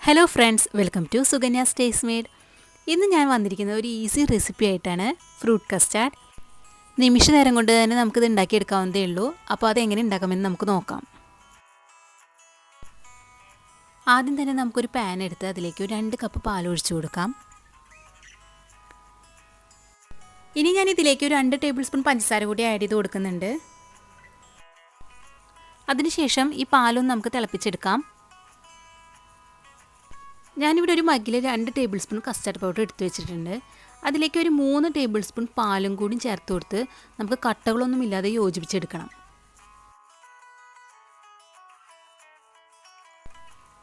Hello friends, welcome to Sukanya's taste made. ഇന്ന് ഞാൻ വന്നിരിക്കുന്നത് ഒരു ഈസി റെസിപ്പി ആയിട്ടാണ്. Fruit custard. നിമിഷ നേരം കൊണ്ട് തന്നെ നമുക്കിത് ഉണ്ടാക്കിയെടുക്കാവുന്നതേ ഉള്ളൂ. അപ്പോൾ അതെങ്ങനെ ഉണ്ടാക്കാമെന്ന് നമുക്ക് നോക്കാം. ആദ്യം തന്നെ നമുക്കൊരു പാൻ എടുത്ത് അതിലേക്ക് ഒരു 2 കപ്പ് പാൽ ഒഴിച്ചു കൊടുക്കാം. ഇനി ഞാൻ ഇതിലേക്ക് ഒരു 2 ടേബിൾ സ്പൂൺ പഞ്ചസാര കൂടി ആഡ് ചെയ്ത് കൊടുക്കുന്നുണ്ട്. അതിനുശേഷം ഈ പാലൊന്ന് നമുക്ക് തിളപ്പിച്ചെടുക്കാം. ഞാനിവിടെ ഒരു മഗ്ഗിൽ 2 ടേബിൾ സ്പൂൺ കസ്റ്റർഡ് പൗഡർ എടുത്തു വെച്ചിട്ടുണ്ട്. അതിലേക്ക് ഒരു 3 ടേബിൾ സ്പൂൺ പാലും കൂടി ചേർത്ത് കൊടുത്ത് നമുക്ക് കട്ടകളൊന്നും ഇല്ലാതെ യോജിപ്പിച്ചെടുക്കണം.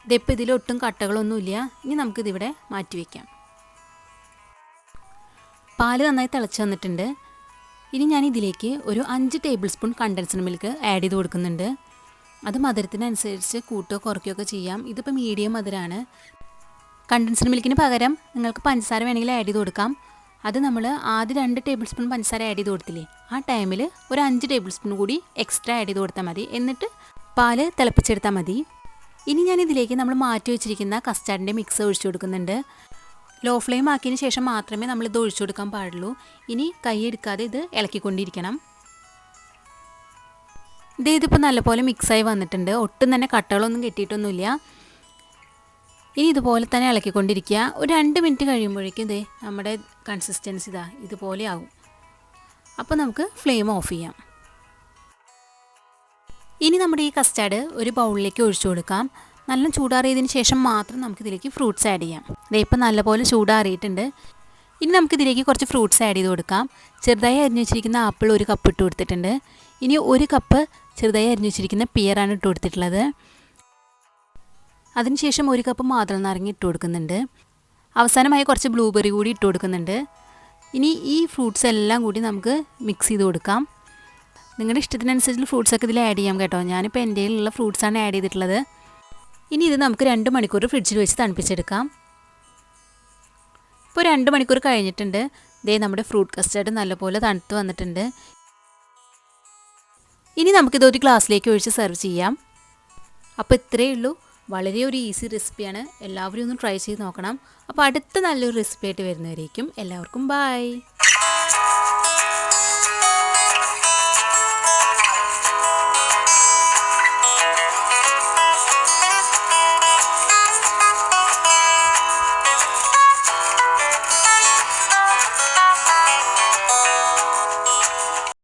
ഇതിപ്പോൾ ഇതിലൊട്ടും കട്ടകളൊന്നുമില്ല. ഇനി നമുക്കിതിവിടെ മാറ്റി വയ്ക്കാം. പാല് നന്നായി തിളച്ച് വന്നിട്ടുണ്ട്. ഇനി ഞാൻ ഇതിലേക്ക് ഒരു 5 table spoon condensed milk add ചെയ്ത് കൊടുക്കുന്നുണ്ട്. അത് മധുരത്തിനനുസരിച്ച് കൂട്ടുകയോ കുറയ്ക്കുകയൊക്കെ ചെയ്യാം. ഇതിപ്പോൾ മീഡിയം മധുരമാണ്. കണ്ടൻസ്ഡ് മിൽക്കിന് പകരം നിങ്ങൾക്ക് പഞ്ചസാര വേണമെങ്കിൽ ആഡ് ചെയ്ത് കൊടുക്കാം. അത് നമ്മൾ ആദ്യം 2 ടേബിൾ സ്പൂൺ പഞ്ചസാര ആഡ് ചെയ്ത് കൊടുത്തില്ലേ, ആ ടൈമിൽ ഒരു 5 ടേബിൾ സ്പൂൺ കൂടി എക്സ്ട്രാ ആഡ് ചെയ്ത് കൊടുത്താൽ മതി. എന്നിട്ട് പാല് തിളപ്പിച്ചെടുത്താൽ മതി. ഇനി ഞാൻ ഇതിലേക്ക് നമ്മൾ മാറ്റി വെച്ചിരിക്കുന്ന കസ്റ്റാർഡിൻ്റെ മിക്സ് ഒഴിച്ചു കൊടുക്കുന്നുണ്ട്. ലോ ഫ്ലെയിം ആക്കിയതിന് ശേഷം മാത്രമേ നമ്മൾ ഇത് ഒഴിച്ചു കൊടുക്കാൻ പാടുള്ളൂ. ഇനി കൈ എടുക്കാതെ ഇത് ഇളക്കിക്കൊണ്ടിരിക്കണം. ഇതിപ്പോൾ നല്ലപോലെ മിക്സായി വന്നിട്ടുണ്ട്. ഒട്ടും തന്നെ കട്ടകളൊന്നും കെട്ടിയിട്ടൊന്നുമില്ല. ഇനി ഇതുപോലെ തന്നെ ഇളക്കിക്കൊണ്ടിരിക്കുക. ഒരു 2 മിനിറ്റ് കഴിയുമ്പോഴേക്കും ഇതേ നമ്മുടെ കൺസിസ്റ്റൻസി ഇതുപോലെ ആകും. അപ്പോൾ നമുക്ക് ഫ്ലെയിം ഓഫ് ചെയ്യാം. ഇനി നമ്മുടെ ഈ കസ്റ്റാർഡ് ഒരു ബൗളിലേക്ക് ഒഴിച്ചു കൊടുക്കാം. നല്ല ചൂടാറിയതിന് ശേഷം മാത്രം നമുക്കിതിലേക്ക് ഫ്രൂട്ട്സ് ആഡ് ചെയ്യാം. ഇപ്പോൾ നല്ലപോലെ ചൂടാറിയിട്ടുണ്ട്. ഇനി നമുക്കിതിലേക്ക് കുറച്ച് ഫ്രൂട്ട്സ് ആഡ് ചെയ്ത് കൊടുക്കാം. ചെറുതായി അരിഞ്ഞു വെച്ചിരിക്കുന്ന ആപ്പിൾ 1 കപ്പ് ഇട്ട് കൊടുത്തിട്ടുണ്ട്. ഇനി 1 കപ്പ് ചെറുതായി അരിഞ്ഞു വെച്ചിരിക്കുന്ന പിയറാണ് ഇട്ട് കൊടുത്തിട്ടുള്ളത്. അതിനുശേഷം 1 കപ്പ് മാതളനാരങ്ങ ഇട്ട് കൊടുക്കുന്നുണ്ട്. അവസാനമായി കുറച്ച് ബ്ലൂബെറി കൂടി ഇട്ട് കൊടുക്കുന്നുണ്ട്. ഇനി ഈ ഫ്രൂട്ട്സ് എല്ലാം കൂടി നമുക്ക് മിക്സ് ചെയ്ത് കൊടുക്കാം. നിങ്ങളുടെ ഇഷ്ടത്തിനനുസരിച്ചുള്ള ഫ്രൂട്ട്സൊക്കെ ഇതിൽ ആഡ് ചെയ്യാം കേട്ടോ. ഞാനിപ്പോൾ എൻ്റെ കയ്യിലുള്ള ഫ്രൂട്ട്സാണ് ആഡ് ചെയ്തിട്ടുള്ളത്. ഇനി ഇത് നമുക്ക് 2 മണിക്കൂർ ഫ്രിഡ്ജിൽ വെച്ച് തണുപ്പിച്ചെടുക്കാം. ഇപ്പോൾ 2 മണിക്കൂർ കഴിഞ്ഞിട്ടുണ്ട്. നമ്മുടെ ഫ്രൂട്ട് കസ്റ്റാർഡ് നല്ലപോലെ തണുത്ത് വന്നിട്ടുണ്ട്. ഇനി നമുക്കിത് ഒരു ഗ്ലാസ്സിലേക്ക് ഒഴിച്ച് സെർവ് ചെയ്യാം. അപ്പോൾ ഇത്രയേ ഉള്ളൂ. വളരെ ഒരു ഈസി റെസിപ്പിയാണ്. എല്ലാവരും ഒന്ന് ട്രൈ ചെയ്ത് നോക്കണം. അപ്പോൾ അടുത്ത നല്ലൊരു റെസിപ്പി ആയിട്ട് വരുന്നവരേക്കും എല്ലാവർക്കും ബൈ.